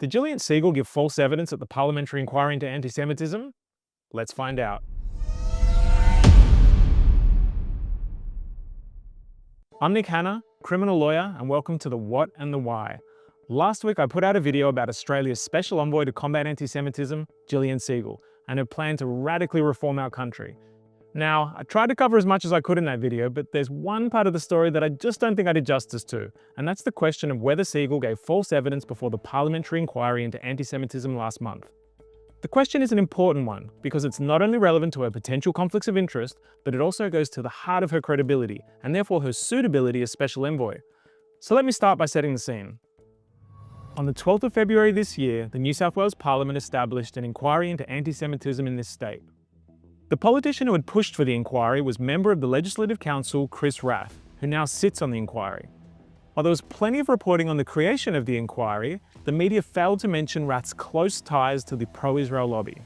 Did Jillian Segal give false evidence at the Parliamentary Inquiry into Antisemitism? Let's find out. I'm Nick Hanna, criminal lawyer, and welcome to The What and the Why. Last week I put out a video about Australia's Special Envoy to Combat Antisemitism, Jillian Segal, and her plan to radically reform our country. Now, I tried to cover as much as I could in that video, but there's one part of the story that I just don't think I did justice to, and that's the question of whether Segal gave false evidence before the Parliamentary Inquiry into Antisemitism last month. The question is an important one, because it's not only relevant to her potential conflicts of interest, but it also goes to the heart of her credibility, and therefore her suitability as Special Envoy. So let me start by setting the scene. On the 12th of February this year, the New South Wales Parliament established an inquiry into anti-Semitism in this state. The politician who had pushed for the inquiry was member of the Legislative Council, Chris Rath, who now sits on the inquiry. While there was plenty of reporting on the creation of the inquiry, the media failed to mention Rath's close ties to the pro-Israel lobby.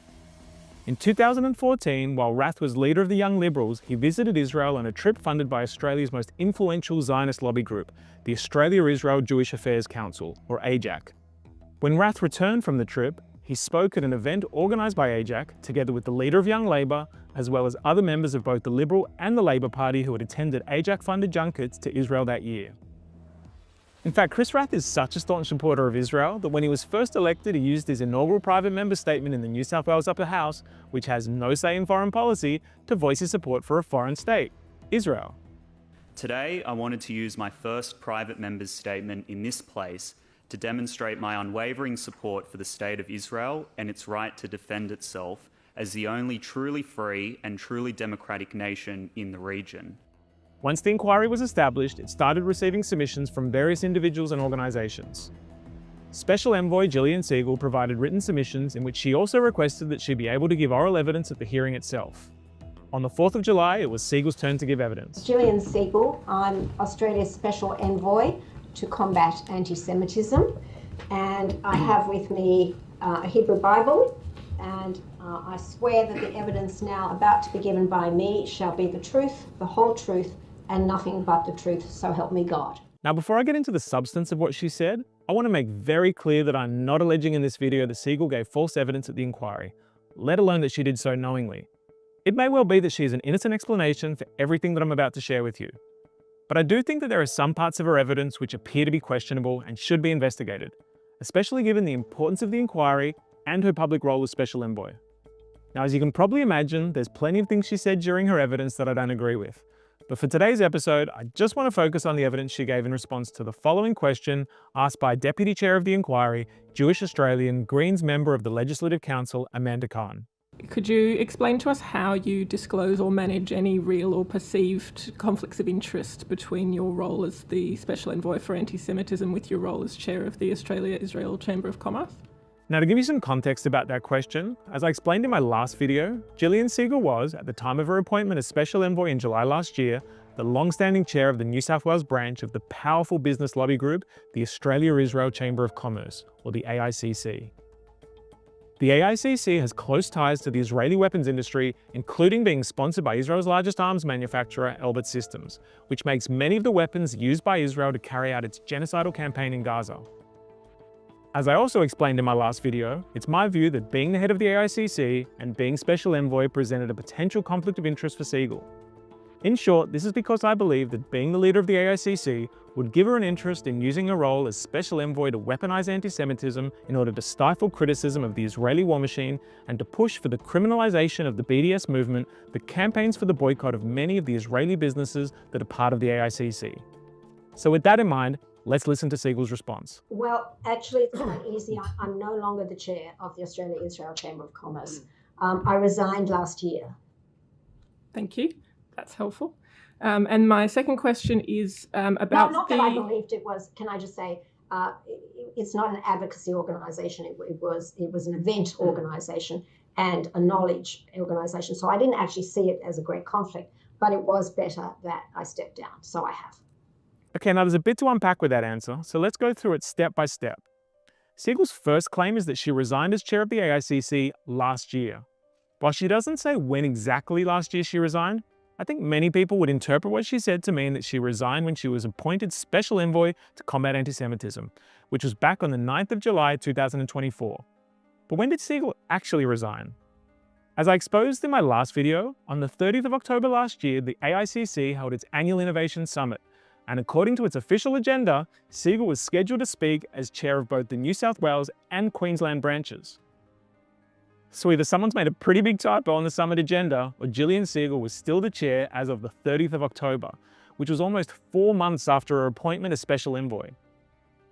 In 2014, while Rath was leader of the Young Liberals, he visited Israel on a trip funded by Australia's most influential Zionist lobby group, the Australia-Israel Jewish Affairs Council, or AJAC. When Rath returned from the trip, he spoke at an event organised by AJAC, together with the leader of Young Labor, as well as other members of both the Liberal and the Labor Party who had attended AJAC-funded junkets to Israel that year. In fact, Chris Rath is such a staunch supporter of Israel that when he was first elected, he used his inaugural private member statement in the New South Wales Upper House, which has no say in foreign policy, to voice his support for a foreign state, Israel. Today, I wanted to use my first private member's statement in this place to demonstrate my unwavering support for the State of Israel and its right to defend itself as the only truly free and truly democratic nation in the region. Once the inquiry was established, it started receiving submissions from various individuals and organisations. Special Envoy Jillian Segal provided written submissions in which she also requested that she be able to give oral evidence at the hearing itself. On the 4th of July, it was Segal's turn to give evidence. Jillian Segal, I'm Australia's Special Envoy to combat anti-Semitism, and I have with me a Hebrew Bible, and I swear that the evidence now about to be given by me shall be the truth, the whole truth, and nothing but the truth, so help me God. Now, before I get into the substance of what she said, I want to make very clear that I'm not alleging in this video that Segal gave false evidence at the inquiry, let alone that she did so knowingly. It may well be that she is an innocent explanation for everything that I'm about to share with you. But I do think that there are some parts of her evidence which appear to be questionable and should be investigated, especially given the importance of the inquiry and her public role as Special Envoy. Now, as you can probably imagine, there's plenty of things she said during her evidence that I don't agree with. But for today's episode, I just want to focus on the evidence she gave in response to the following question asked by Deputy Chair of the Inquiry, Jewish Australian, Greens member of the Legislative Council, Amanda Khan. Could you explain to us how you disclose or manage any real or perceived conflicts of interest between your role as the Special Envoy for Anti-Semitism with your role as Chair of the Australia-Israel Chamber of Commerce? Now, to give you some context about that question, as I explained in my last video, Jillian Segal was, at the time of her appointment as Special Envoy in July last year, the long-standing chair of the New South Wales branch of the powerful business lobby group, the Australia-Israel Chamber of Commerce, or the AICC. The AICC has close ties to the Israeli weapons industry, including being sponsored by Israel's largest arms manufacturer, Elbit Systems, which makes many of the weapons used by Israel to carry out its genocidal campaign in Gaza. As I also explained in my last video, it's my view that being the head of the AICC and being Special Envoy presented a potential conflict of interest for Segal. In short, this is because I believe that being the leader of the AICC would give her an interest in using her role as Special Envoy to weaponize anti-Semitism in order to stifle criticism of the Israeli war machine and to push for the criminalization of the BDS movement that campaigns for the boycott of many of the Israeli businesses that are part of the AICC. So with that in mind, let's listen to Segal's response. Well, actually, it's quite easy. I'm no longer the chair of the Australia-Israel Chamber of Commerce. I resigned last year. Thank you. That's helpful. And my second question is about not that I believed it was, can I just say, it's not an advocacy organisation. It was an event organisation and a knowledge organisation. So I didn't actually see it as a great conflict, but it was better that I stepped down. So I have. Okay, now there's a bit to unpack with that answer, so let's go through it step by step. Segal's first claim is that she resigned as chair of the AICC last year. While she doesn't say when exactly last year she resigned, I think many people would interpret what she said to mean that she resigned when she was appointed Special Envoy to combat anti-Semitism, which was back on the 9th of July 2024. But when did Segal actually resign? As I exposed in my last video, on the 30th of October last year, the AICC held its annual Innovation Summit, and according to its official agenda, Segal was scheduled to speak as chair of both the New South Wales and Queensland branches. So either someone's made a pretty big typo on the summit agenda, or Jillian Segal was still the chair as of the 30th of October, which was almost 4 months after her appointment as Special Envoy.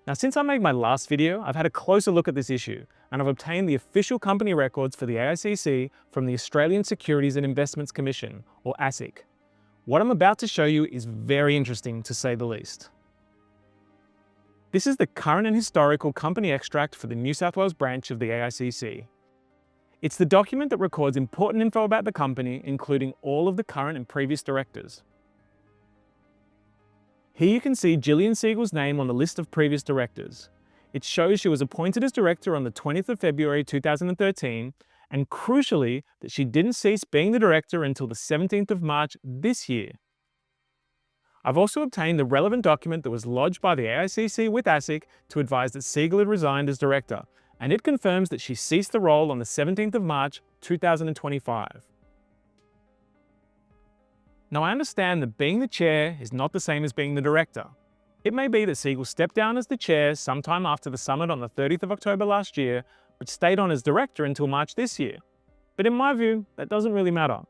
Now, since I made my last video, I've had a closer look at this issue, and I've obtained the official company records for the AICC from the Australian Securities and Investments Commission, or ASIC. What I'm about to show you is very interesting, to say the least. This is the current and historical company extract for the New South Wales branch of the AICC. It's the document that records important info about the company, including all of the current and previous directors. Here you can see Jillian Segal's name on the list of previous directors. It shows she was appointed as director on the 20th of February 2013, and crucially, that she didn't cease being the director until the 17th of March this year. I've also obtained the relevant document that was lodged by the AICC with ASIC to advise that Segal had resigned as director, and it confirms that she ceased the role on the 17th of March 2025. Now, I understand that being the chair is not the same as being the director. It may be that Segal stepped down as the chair sometime after the summit on the 30th of October last year, but stayed on as director until March this year. But in my view, that doesn't really matter.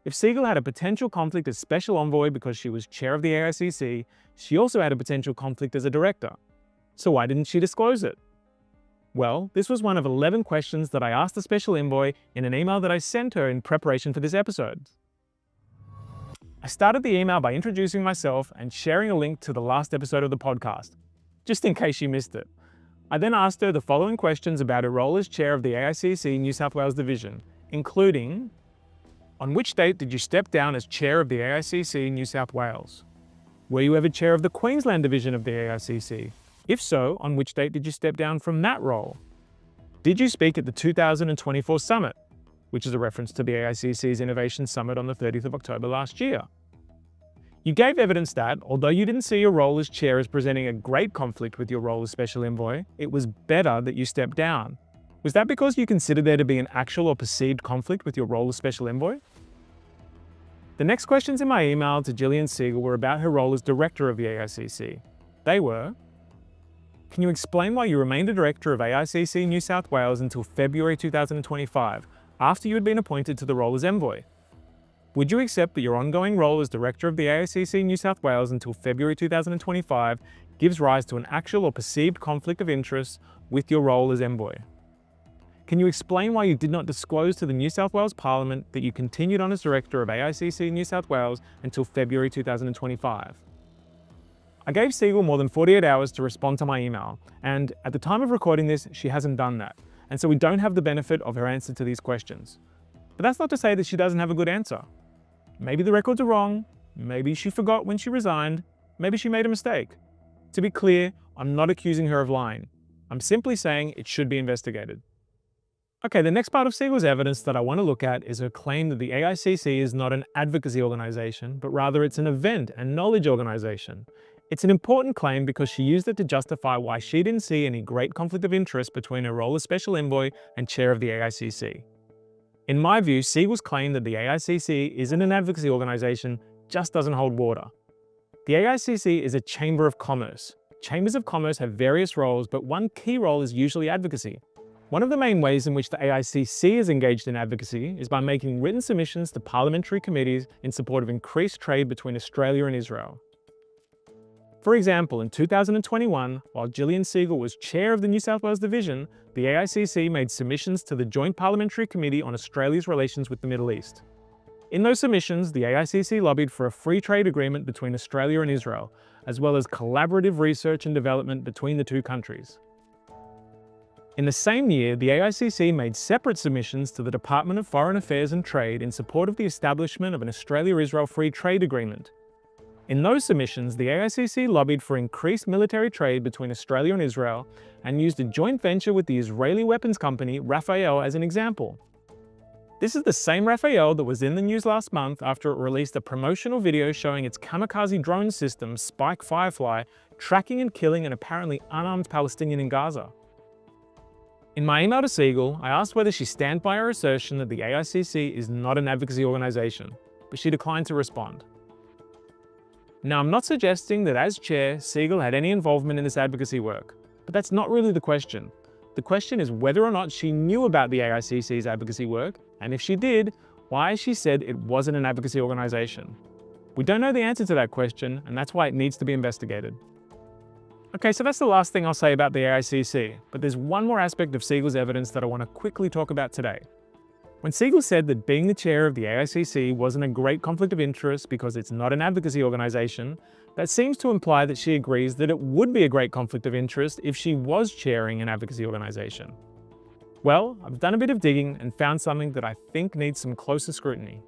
If Segal had a potential conflict as Special Envoy because she was chair of the AICC, she also had a potential conflict as a director. So why didn't she disclose it? Well, this was one of 11 questions that I asked the Special Envoy in an email that I sent her in preparation for this episode. I started the email by introducing myself and sharing a link to the last episode of the podcast, just in case you missed it. I then asked her the following questions about her role as chair of the AICC New South Wales Division, including: on which date did you step down as chair of the AICC New South Wales? Were you ever chair of the Queensland Division of the AICC? If so, on which date did you step down from that role? Did you speak at the 2024 summit, which is a reference to the AICC's Innovation Summit on the 30th of October last year? You gave evidence that, although you didn't see your role as chair as presenting a great conflict with your role as Special Envoy, it was better that you stepped down. Was that because you considered there to be an actual or perceived conflict with your role as Special Envoy? The next questions in my email to Jillian Segal were about her role as director of the AICC. They were: can you explain why you remained a director of AICC New South Wales until February 2025, after you had been appointed to the role as envoy? Would you accept that your ongoing role as director of the AICC New South Wales until February 2025 gives rise to an actual or perceived conflict of interest with your role as envoy? Can you explain why you did not disclose to the New South Wales Parliament that you continued on as director of AICC New South Wales until February 2025? I gave Segal more than 48 hours to respond to my email, and at the time of recording this, she hasn't done that, and so we don't have the benefit of her answer to these questions. But that's not to say that she doesn't have a good answer. Maybe the records are wrong, maybe she forgot when she resigned, maybe she made a mistake. To be clear, I'm not accusing her of lying. I'm simply saying it should be investigated. Okay, the next part of Segal's evidence that I want to look at is her claim that the AICC is not an advocacy organisation, but rather it's an event and knowledge organisation. It's an important claim because she used it to justify why she didn't see any great conflict of interest between her role as Special Envoy and chair of the AICC. In my view, Segal's claim that the AICC isn't an advocacy organisation just doesn't hold water. The AICC is a chamber of commerce. Chambers of commerce have various roles, but one key role is usually advocacy. One of the main ways in which the AICC is engaged in advocacy is by making written submissions to parliamentary committees in support of increased trade between Australia and Israel. For example, in 2021, while Jillian Segal was chair of the New South Wales Division, the AICC made submissions to the Joint Parliamentary Committee on Australia's relations with the Middle East. In those submissions, the AICC lobbied for a free trade agreement between Australia and Israel, as well as collaborative research and development between the two countries. In the same year, the AICC made separate submissions to the Department of Foreign Affairs and Trade in support of the establishment of an Australia-Israel free trade agreement. In those submissions, the AICC lobbied for increased military trade between Australia and Israel and used a joint venture with the Israeli weapons company Rafael as an example. This is the same Raphael that was in the news last month after it released a promotional video showing its kamikaze drone system, Spike Firefly, tracking and killing an apparently unarmed Palestinian in Gaza. In my email to Segal, I asked whether she stands by her assertion that the AICC is not an advocacy organisation, but she declined to respond. Now, I'm not suggesting that as chair, Segal had any involvement in this advocacy work, but that's not really the question. The question is whether or not she knew about the AICC's advocacy work, and if she did, why she said it wasn't an advocacy organisation. We don't know the answer to that question, and that's why it needs to be investigated. Okay, so that's the last thing I'll say about the AICC, but there's one more aspect of Segal's evidence that I want to quickly talk about today. When Segal said that being the chair of the AICC wasn't a great conflict of interest because it's not an advocacy organisation, that seems to imply that she agrees that it would be a great conflict of interest if she was chairing an advocacy organisation. Well, I've done a bit of digging and found something that I think needs some closer scrutiny.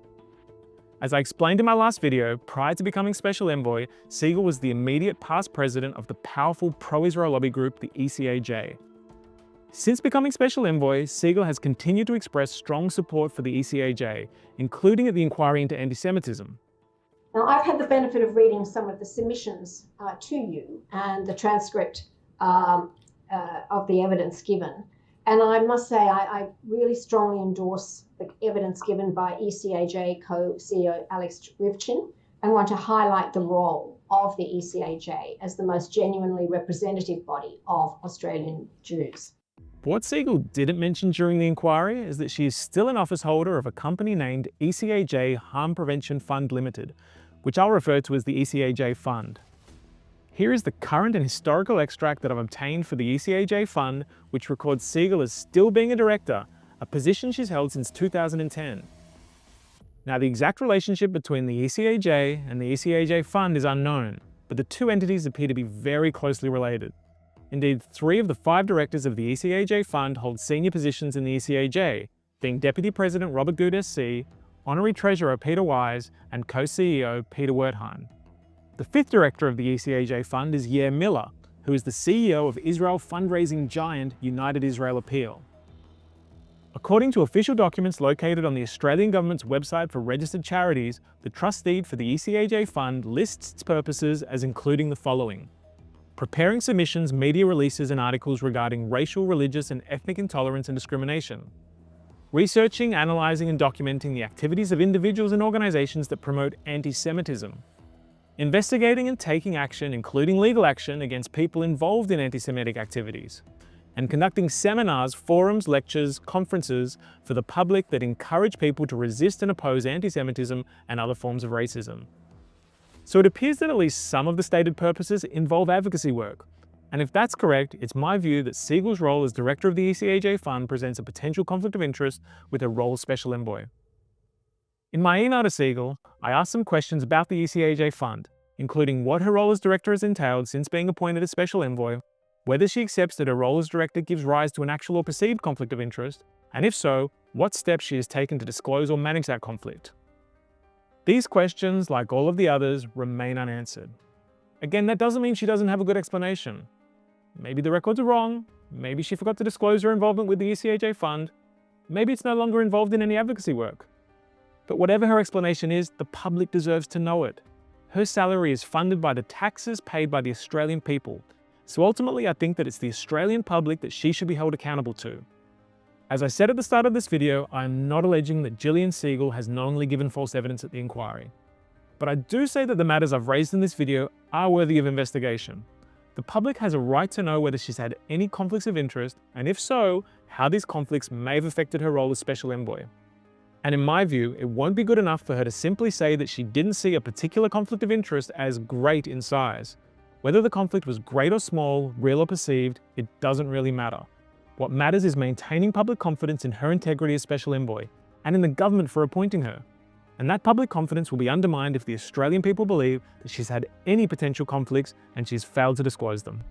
As I explained in my last video, prior to becoming Special Envoy, Segal was the immediate past president of the powerful pro-Israel lobby group, the ECAJ. Since becoming Special Envoy, Segal has continued to express strong support for the ECAJ, including at the inquiry into anti-Semitism. Now, I've had the benefit of reading some of the submissions to you and the transcript of the evidence given. And I must say, I really strongly endorse the evidence given by ECAJ co-CEO Alex Rivchin and want to highlight the role of the ECAJ as the most genuinely representative body of Australian Jews. What Segal didn't mention during the inquiry is that she is still an office holder of a company named ECAJ Harm Prevention Fund Limited, which I'll refer to as the ECAJ Fund. Here is the current and historical extract that I've obtained for the ECAJ Fund, which records Segal as still being a director, a position she's held since 2010. Now, the exact relationship between the ECAJ and the ECAJ Fund is unknown, but the two entities appear to be very closely related. Indeed, 3 of the 5 directors of the ECAJ Fund hold senior positions in the ECAJ, being Deputy President Robert Good SC, Honorary Treasurer Peter Wise, and co-CEO Peter Wertheim. The 5th director of the ECAJ Fund is Yair Miller, who is the CEO of Israel fundraising giant United Israel Appeal. According to official documents located on the Australian government's website for registered charities, the trust deed for the ECAJ Fund lists its purposes as including the following: preparing submissions, media releases and articles regarding racial, religious and ethnic intolerance and discrimination, researching, analysing and documenting the activities of individuals and organisations that promote anti-Semitism, investigating and taking action, including legal action, against people involved in anti-Semitic activities, and conducting seminars, forums, lectures, conferences for the public that encourage people to resist and oppose anti-Semitism and other forms of racism. So it appears that at least some of the stated purposes involve advocacy work. And if that's correct, it's my view that Segal's role as director of the ECAJ Fund presents a potential conflict of interest with her role as Special Envoy. In my email to Segal, I asked some questions about the ECAJ Fund, including what her role as director has entailed since being appointed as Special Envoy, whether she accepts that her role as director gives rise to an actual or perceived conflict of interest, and if so, what steps she has taken to disclose or manage that conflict. These questions, like all of the others, remain unanswered. Again, that doesn't mean she doesn't have a good explanation. Maybe the records are wrong, maybe she forgot to disclose her involvement with the ECAJ Fund, maybe it's no longer involved in any advocacy work. But whatever her explanation is, the public deserves to know it. Her salary is funded by the taxes paid by the Australian people, so ultimately I think that it's the Australian public that she should be held accountable to. As I said at the start of this video, I am not alleging that Jillian Segal has knowingly given false evidence at the inquiry. But I do say that the matters I've raised in this video are worthy of investigation. The public has a right to know whether she's had any conflicts of interest, and if so, how these conflicts may have affected her role as Special Envoy. And in my view, it won't be good enough for her to simply say that she didn't see a particular conflict of interest as great in size. Whether the conflict was great or small, real or perceived, it doesn't really matter. What matters is maintaining public confidence in her integrity as Special Envoy, and in the government for appointing her. And that public confidence will be undermined if the Australian people believe that she's had any potential conflicts and she's failed to disclose them.